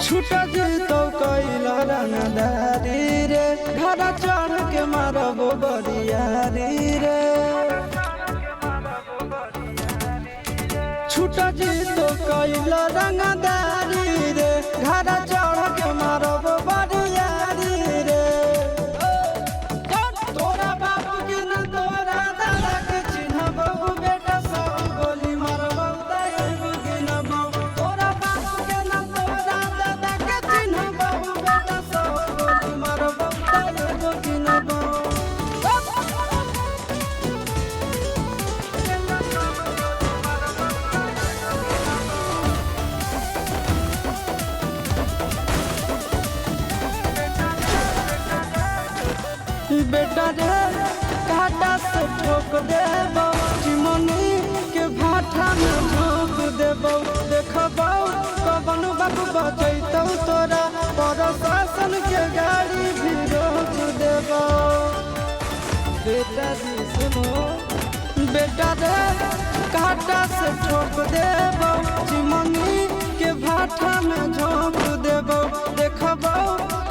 छूटा जी तो कैला रंगदारी रे घर चढ़ के मारबो बरियारी रे छूटा जी तो कैला रंगदारी रे घर चढ़ के मारबो बरियारी रे तोरा बाप के न तोरा दादा के चिन्हबो बेटा सब गोली मारबो तैयो गिनबो तोरा बाप के न तोरा दादा के चिन्हबो बेटा सब गोली मारबो तैयो गिनबो बेटा रे काटा से ठोक देबो चिमनी के भाठा में झोंक देबो देखबो कवन बाबू बचैतौ तोरा प्रशासन के गाड़ी भी रोक देबो बेटा जी सुनो बेटा रे काटा से ठोक देबो चिमनी के भाठा में झोंक देबो देखबो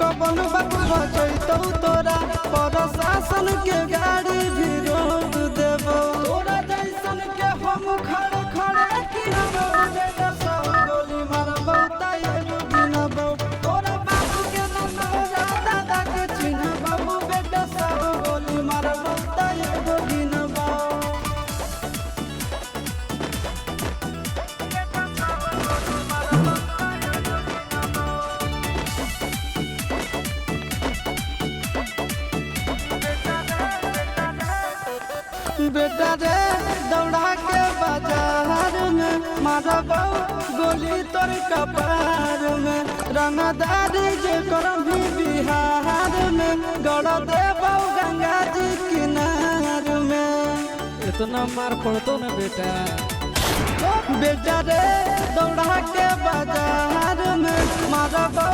कवन बाबू बचैतौ तोरा प्रशासन के गाड़ी भी रोक देबो तोरा जैसन के हम खड़े खड़े गिनबो बेटा सब गोली मारबो तैयो गिनबो तोरा बाप के न तोरा दादा के चिन्हबो बेटा सब गोली मारबो तैयो गिनबो बेटा रे दौड़ा के बाजार में मारबो गोली तोर कपार में रंगदारी जे करम भी बिहार में गड़ देबो गंगा जी किनार में इतना मार पड़तो ना बेटा बेटा रे दौड़ा के बाजार में मारबो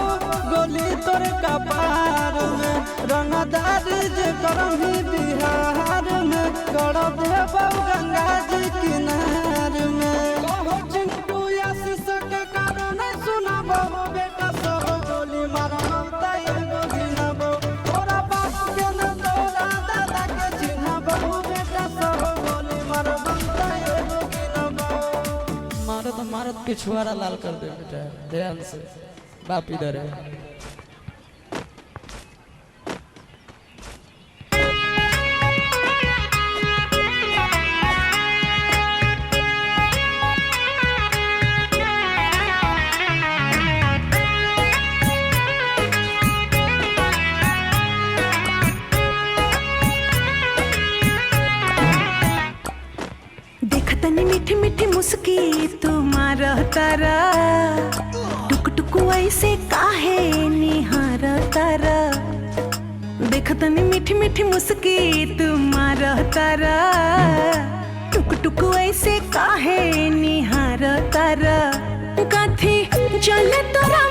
गोली तोर कपार में रंगदारी जे करम भी बिहार में गड़ देबो गंगा जी किनार में कहो चिंटू आशीष के कारण सुनाबो बेटा सब गोली मारबो तैयो गिनबो तोरा बाप के न तोरा दादा के चिन्हबो बेटा सब गोली मारबो तैयो गिनबो मारत पिछुआरा लाल कर दे बेटा ध्यान से बाप इधर है तनी मीठी मीठी मुस्की तुम्हारा तारा टुक टुक ऐसे काहे निहार तारा देख तनी मीठी मीठी मुस्की तुम्हारा तारा टुक टुक ऐसे काहे निहार तारा कथी चले तोरा